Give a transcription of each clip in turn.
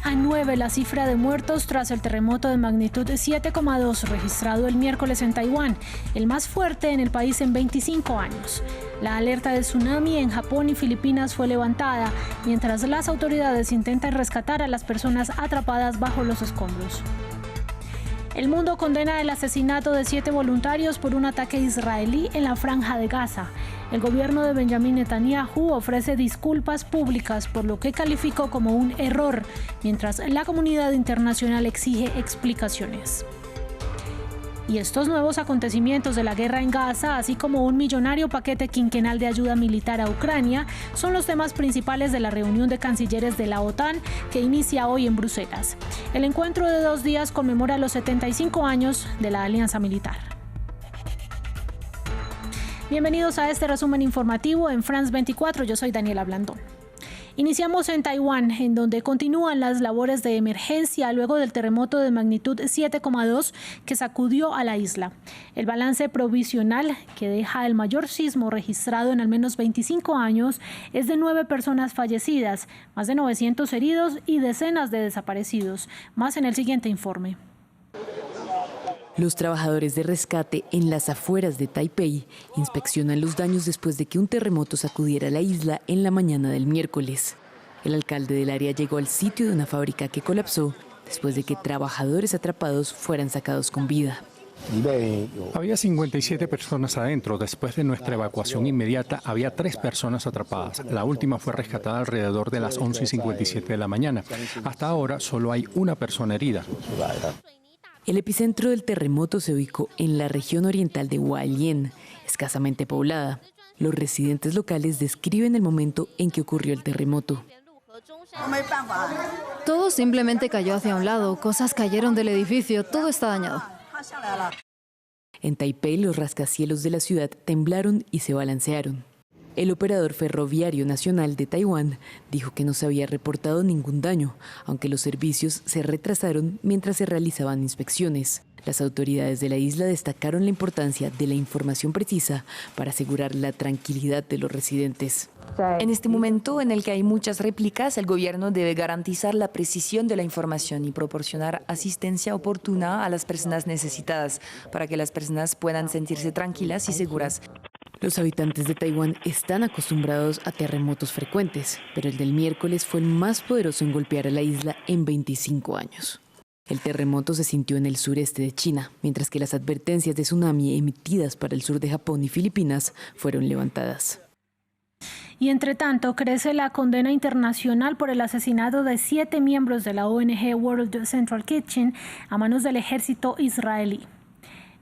a 9 la cifra de muertos tras el terremoto de magnitud 7,2 registrado el miércoles en Taiwán, el más fuerte en el país en 25 años. La alerta de tsunami en Japón y Filipinas fue levantada, mientras las autoridades intentan rescatar a las personas atrapadas bajo los escombros. El mundo condena el asesinato de 7 voluntarios por un ataque israelí en la Franja de Gaza. El gobierno de Benjamín Netanyahu ofrece disculpas públicas por lo que calificó como un error, mientras la comunidad internacional exige explicaciones. Y estos nuevos acontecimientos de la guerra en Gaza, así como un millonario paquete quinquenal de ayuda militar a Ucrania, son los temas principales de la reunión de cancilleres de la OTAN que inicia hoy en Bruselas. El encuentro de 2 días conmemora los 75 años de la alianza militar. Bienvenidos a este resumen informativo en France 24, yo soy Daniela Blandón. Iniciamos en Taiwán, en donde continúan las labores de emergencia luego del terremoto de magnitud 7,2 que sacudió a la isla. El balance provisional, que deja el mayor sismo registrado en al menos 25 años, es de 9 personas fallecidas, más de 900 heridos y decenas de desaparecidos. Más en el siguiente informe. Los trabajadores de rescate en las afueras de Taipei inspeccionan los daños después de que un terremoto sacudiera la isla en la mañana del miércoles. El alcalde del área llegó al sitio de una fábrica que colapsó después de que trabajadores atrapados fueran sacados con vida. Había 57 personas adentro. Después de nuestra evacuación inmediata, había 3 personas atrapadas. La última fue rescatada alrededor de las 11:57 de la mañana. Hasta ahora solo hay una persona herida. El epicentro del terremoto se ubicó en la región oriental de Hualien, escasamente poblada. Los residentes locales describen el momento en que ocurrió el terremoto. Todo simplemente cayó hacia un lado, cosas cayeron del edificio, todo está dañado. En Taipei, los rascacielos de la ciudad temblaron y se balancearon. El operador ferroviario nacional de Taiwán dijo que no se había reportado ningún daño, aunque los servicios se retrasaron mientras se realizaban inspecciones. Las autoridades de la isla destacaron la importancia de la información precisa para asegurar la tranquilidad de los residentes. En este momento en el que hay muchas réplicas, el gobierno debe garantizar la precisión de la información y proporcionar asistencia oportuna a las personas necesitadas para que las personas puedan sentirse tranquilas y seguras. Los habitantes de Taiwán están acostumbrados a terremotos frecuentes, pero el del miércoles fue el más poderoso en golpear a la isla en 25 años. El terremoto se sintió en el sureste de China, mientras que las advertencias de tsunami emitidas para el sur de Japón y Filipinas fueron levantadas. Y entre tanto, crece la condena internacional por el asesinato de 7 miembros de la ONG World Central Kitchen a manos del ejército israelí.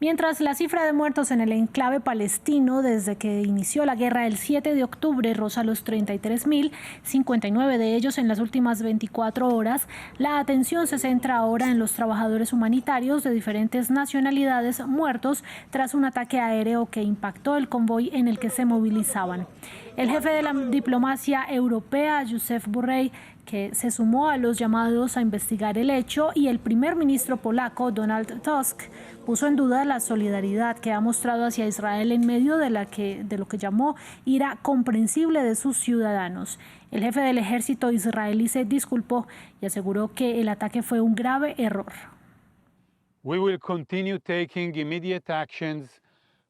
Mientras la cifra de muertos en el enclave palestino desde que inició la guerra el 7 de octubre roza los 33.000, 59 de ellos en las últimas 24 horas, la atención se centra ahora en los trabajadores humanitarios de diferentes nacionalidades muertos tras un ataque aéreo que impactó el convoy en el que se movilizaban. El jefe de la diplomacia europea, Josep Borrell, que se sumó a los llamados a investigar el hecho, y el primer ministro polaco, Donald Tusk, puso en duda la solidaridad que ha mostrado hacia Israel en medio de lo que llamó ira comprensible de sus ciudadanos. El jefe del ejército israelí se disculpó y aseguró que el ataque fue un grave error.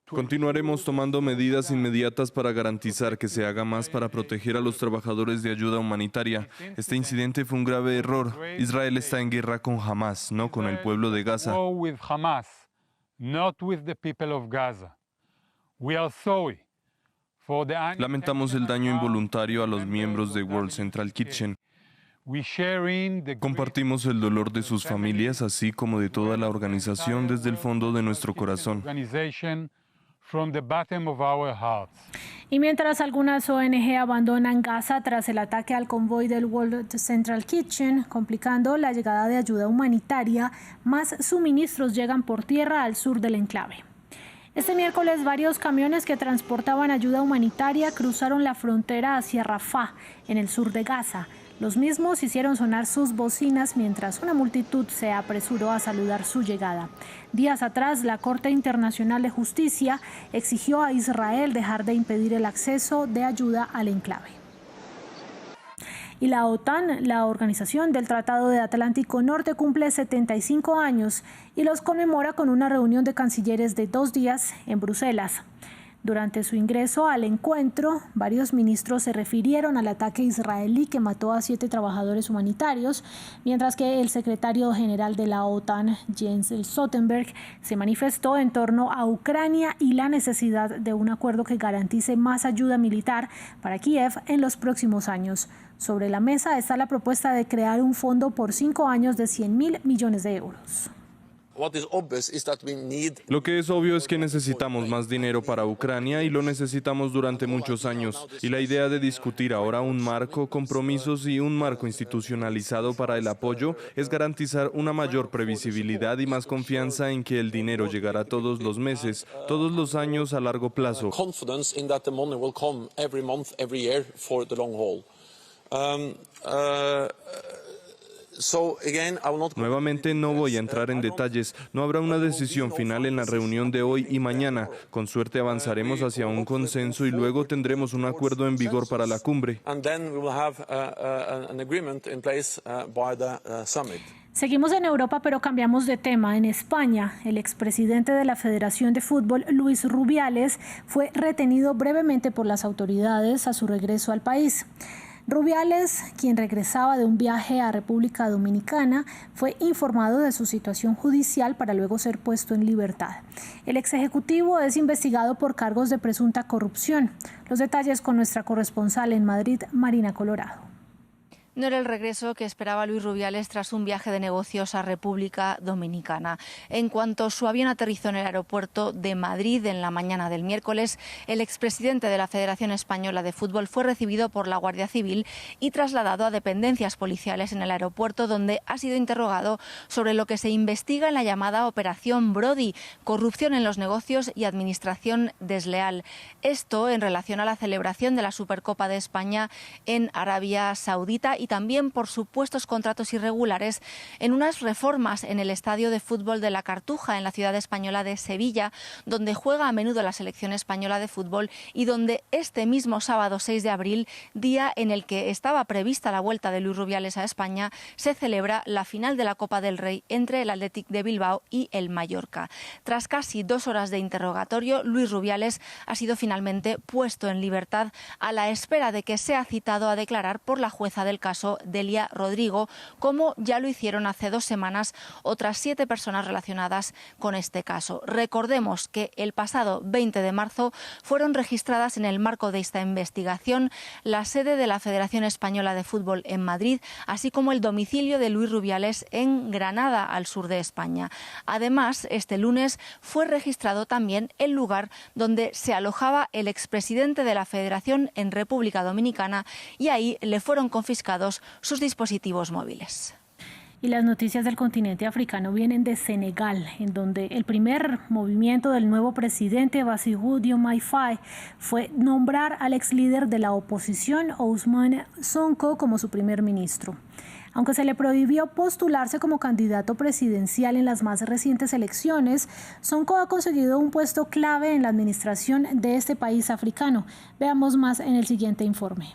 Continuaremos tomando medidas inmediatas para garantizar que se haga más para proteger a los trabajadores de ayuda humanitaria. Este incidente fue un grave error. Israel está en guerra con Hamás, no con el pueblo de Gaza. Lamentamos el daño involuntario a los miembros de World Central Kitchen. Compartimos el dolor de sus familias, así como de toda la organización desde el fondo de nuestro corazón. Y mientras algunas ONG abandonan Gaza tras el ataque al convoy del World Central Kitchen, complicando la llegada de ayuda humanitaria, más suministros llegan por tierra al sur del enclave. Este miércoles, varios camiones que transportaban ayuda humanitaria cruzaron la frontera hacia Rafah, en el sur de Gaza. Los mismos hicieron sonar sus bocinas mientras una multitud se apresuró a saludar su llegada. Días atrás, la Corte Internacional de Justicia exigió a Israel dejar de impedir el acceso de ayuda al enclave. Y la OTAN, la Organización del Tratado de Atlántico Norte, cumple 75 años y los conmemora con una reunión de cancilleres de 2 días en Bruselas. Durante su ingreso al encuentro, varios ministros se refirieron al ataque israelí que mató a 7 trabajadores humanitarios, mientras que el secretario general de la OTAN, Jens Stoltenberg, se manifestó en torno a Ucrania y la necesidad de un acuerdo que garantice más ayuda militar para Kiev en los próximos años. Sobre la mesa está la propuesta de crear un fondo por 5 años de 100.000 millones de euros. Lo que es obvio es que necesitamos más dinero para Ucrania y lo necesitamos durante muchos años. Y la idea de discutir ahora un marco, compromisos y un marco institucionalizado para el apoyo es garantizar una mayor previsibilidad y más confianza en que el dinero llegará todos los meses, todos los años a largo plazo. Nuevamente no voy a entrar en detalles, no habrá una decisión final en la reunión de hoy y mañana. Con suerte avanzaremos hacia un consenso y luego tendremos un acuerdo en vigor para la cumbre. Seguimos en Europa, pero cambiamos de tema. En España, el expresidente de la Federación de Fútbol, Luis Rubiales, fue retenido brevemente por las autoridades a su regreso al país. Rubiales, quien regresaba de un viaje a República Dominicana, fue informado de su situación judicial para luego ser puesto en libertad. El exejecutivo es investigado por cargos de presunta corrupción. Los detalles con nuestra corresponsal en Madrid, Marina Colorado. No era el regreso que esperaba Luis Rubiales tras un viaje de negocios a República Dominicana. En cuanto su avión aterrizó en el aeropuerto de Madrid en la mañana del miércoles, el expresidente de la Federación Española de Fútbol fue recibido por la Guardia Civil y trasladado a dependencias policiales en el aeropuerto, donde ha sido interrogado sobre lo que se investiga en la llamada Operación Brody, corrupción en los negocios y administración desleal. Esto en relación a la celebración de la Supercopa de España en Arabia Saudita y también por supuestos contratos irregulares en unas reformas en el estadio de fútbol de La Cartuja, en la ciudad española de Sevilla, donde juega a menudo la selección española de fútbol y donde este mismo sábado 6 de abril, día en el que estaba prevista la vuelta de Luis Rubiales a España, se celebra la final de la Copa del Rey entre el Athletic de Bilbao y el Mallorca. Tras casi 2 horas de interrogatorio, Luis Rubiales ha sido finalmente puesto en libertad a la espera de que sea citado a declarar por la jueza del caso, Delia Rodrigo, como ya lo hicieron hace 2 semanas otras 7 personas relacionadas con este caso. Recordemos que el pasado 20 de marzo fueron registradas en el marco de esta investigación la sede de la Federación Española de Fútbol en Madrid, así como el domicilio de Luis Rubiales en Granada, al sur de España. Además, este lunes fue registrado también el lugar donde se alojaba el expresidente de la Federación en República Dominicana y ahí le fueron confiscados sus dispositivos móviles. Y las noticias del continente africano vienen de Senegal, en donde el primer movimiento del nuevo presidente Bassirou Diomaye Faye fue nombrar al ex líder de la oposición, Ousmane Sonko, como su primer ministro. Aunque se le prohibió postularse como candidato presidencial en las más recientes elecciones, Sonko ha conseguido un puesto clave en la administración de este país africano. Veamos más en el siguiente informe.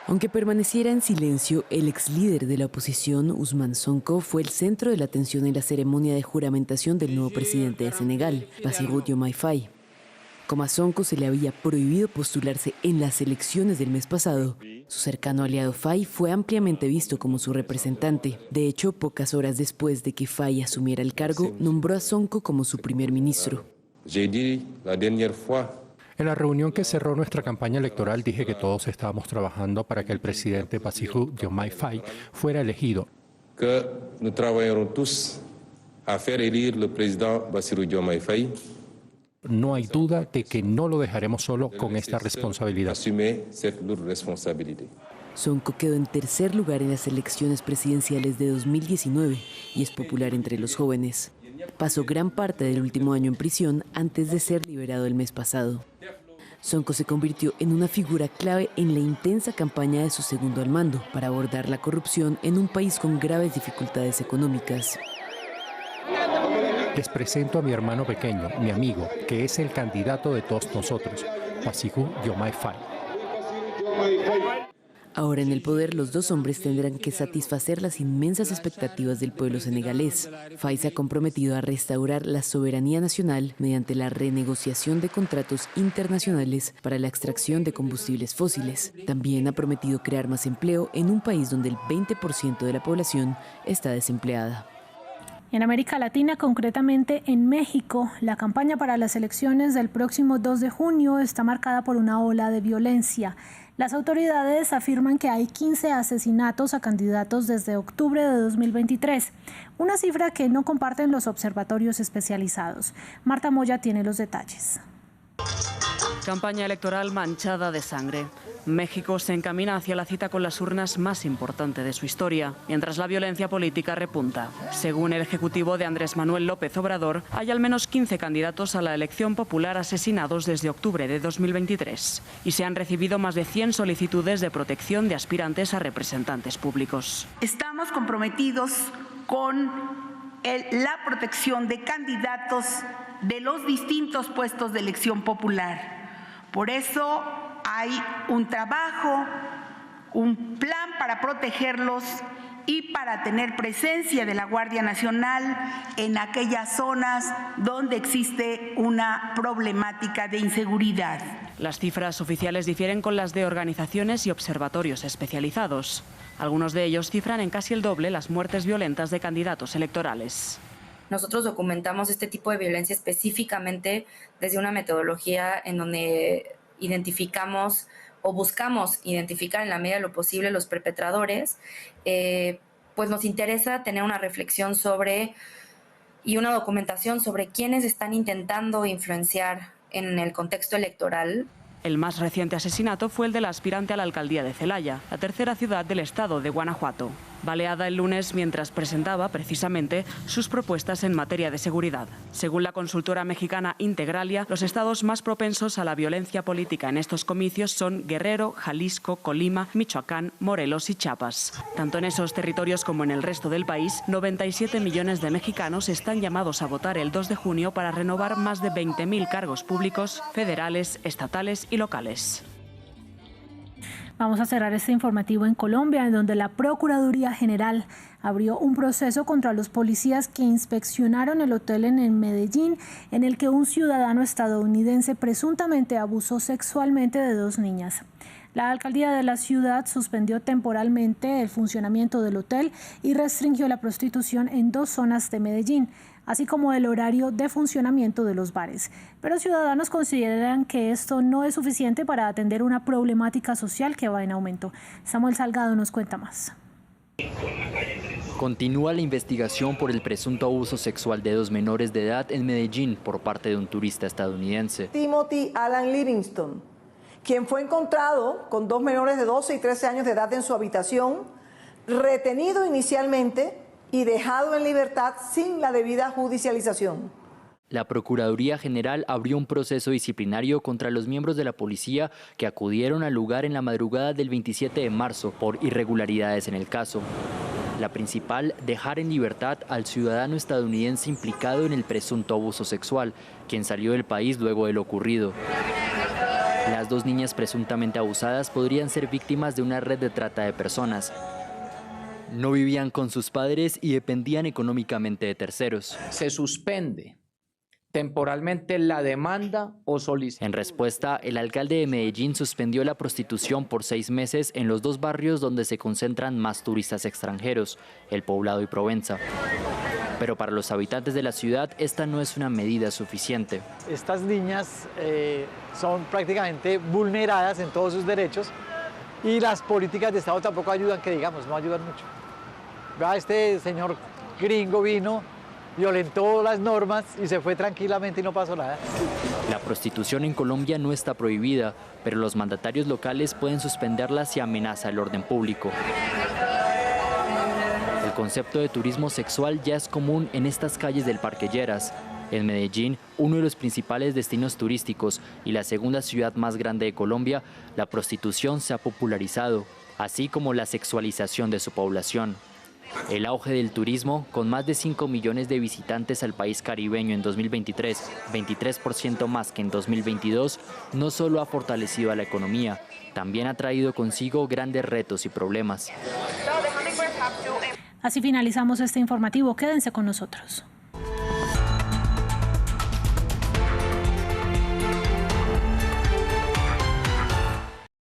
Aunque permaneciera en silencio, el ex líder de la oposición, Ousmane Sonko, fue el centro de la atención en la ceremonia de juramentación del nuevo presidente de Senegal, Bassirou Diomaye Faye. Como a Sonko se le había prohibido postularse en las elecciones del mes pasado, su cercano aliado Faye fue ampliamente visto como su representante. De hecho, pocas horas después de que Faye asumiera el cargo, nombró a Sonko como su primer ministro. En la reunión que cerró nuestra campaña electoral dije que todos estábamos trabajando para que el presidente Bassirou Diomaye Faye fuera elegido. Que nous travaillerons tous a hacer elegir el presidente Bassirou Diomaye Faye. No hay duda de que no lo dejaremos solo con esta responsabilidad. Sonko quedó en tercer lugar en las elecciones presidenciales de 2019 y es popular entre los jóvenes. Pasó gran parte del último año en prisión antes de ser liberado el mes pasado. Sonko se convirtió en una figura clave en la intensa campaña de su segundo al mando para abordar la corrupción en un país con graves dificultades económicas. Les presento a mi hermano pequeño, mi amigo, que es el candidato de todos nosotros, Bassirou Diomaye Faye. Ahora en el poder, los dos hombres tendrán que satisfacer las inmensas expectativas del pueblo senegalés. Faye se ha comprometido a restaurar la soberanía nacional mediante la renegociación de contratos internacionales para la extracción de combustibles fósiles. También ha prometido crear más empleo en un país donde el 20% de la población está desempleada. En América Latina, concretamente en México, la campaña para las elecciones del próximo 2 de junio está marcada por una ola de violencia. Las autoridades afirman que hay 15 asesinatos a candidatos desde octubre de 2023, una cifra que no comparten los observatorios especializados. Marta Moya tiene los detalles. Campaña electoral manchada de sangre. México se encamina hacia la cita con las urnas más importante de su historia, mientras la violencia política repunta. Según el ejecutivo de Andrés Manuel López Obrador, hay al menos 15 candidatos a la elección popular asesinados desde octubre de 2023 y se han recibido más de 100 solicitudes de protección de aspirantes a representantes públicos. Estamos comprometidos con la protección de candidatos de los distintos puestos de elección popular. Por eso hay un trabajo, un plan para protegerlos y para tener presencia de la Guardia Nacional en aquellas zonas donde existe una problemática de inseguridad. Las cifras oficiales difieren con las de organizaciones y observatorios especializados. Algunos de ellos cifran en casi el doble las muertes violentas de candidatos electorales. Nosotros documentamos este tipo de violencia específicamente desde una metodología en donde identificamos o buscamos identificar en la medida de lo posible los perpetradores. Pues nos interesa tener una reflexión sobre y una documentación sobre quiénes están intentando influenciar en el contexto electoral. El más reciente asesinato fue el de la aspirante a la alcaldía de Celaya, la tercera ciudad del estado de Guanajuato, baleada el lunes mientras presentaba precisamente sus propuestas en materia de seguridad. Según la consultora mexicana Integralia, los estados más propensos a la violencia política en estos comicios son Guerrero, Jalisco, Colima, Michoacán, Morelos y Chiapas. Tanto en esos territorios como en el resto del país, 97 millones de mexicanos están llamados a votar el 2 de junio para renovar más de 20.000 cargos públicos, federales, estatales y locales. Vamos a cerrar este informativo en Colombia, en donde la Procuraduría General abrió un proceso contra los policías que inspeccionaron el hotel en Medellín, en el que un ciudadano estadounidense presuntamente abusó sexualmente de 2 niñas. La alcaldía de la ciudad suspendió temporalmente el funcionamiento del hotel y restringió la prostitución en 2 zonas de Medellín, así como el horario de funcionamiento de los bares. Pero ciudadanos consideran que esto no es suficiente para atender una problemática social que va en aumento. Samuel Salgado nos cuenta más. Continúa la investigación por el presunto abuso sexual de 2 menores de edad en Medellín por parte de un turista estadounidense. Timothy Alan Livingston, quien fue encontrado con 2 menores de 12 y 13 años de edad en su habitación, retenido inicialmente y dejado en libertad sin la debida judicialización. La Procuraduría General abrió un proceso disciplinario contra los miembros de la policía que acudieron al lugar en la madrugada del 27 de marzo por irregularidades en el caso. La principal, dejar en libertad al ciudadano estadounidense implicado en el presunto abuso sexual, quien salió del país luego de lo ocurrido. Las 2 niñas presuntamente abusadas podrían ser víctimas de una red de trata de personas. No vivían con sus padres y dependían económicamente de terceros. Se suspende temporalmente la demanda o solicitud. En respuesta, el alcalde de Medellín suspendió la prostitución por 6 meses en los 2 barrios donde se concentran más turistas extranjeros, El Poblado y Provenza. Pero para los habitantes de la ciudad, esta no es una medida suficiente. Estas niñas son prácticamente vulneradas en todos sus derechos y las políticas de Estado tampoco ayudan, que digamos, no ayudan mucho. Vea, este señor gringo vino, violentó las normas y se fue tranquilamente y no pasó nada. La prostitución en Colombia no está prohibida, pero los mandatarios locales pueden suspenderla si amenaza el orden público. El concepto de turismo sexual ya es común en estas calles del Parque Lleras. En Medellín, uno de los principales destinos turísticos y la segunda ciudad más grande de Colombia, la prostitución se ha popularizado, así como la sexualización de su población. El auge del turismo, con más de 5 millones de visitantes al país caribeño en 2023, 23% más que en 2022, no solo ha fortalecido a la economía, también ha traído consigo grandes retos y problemas. Así finalizamos este informativo. Quédense con nosotros.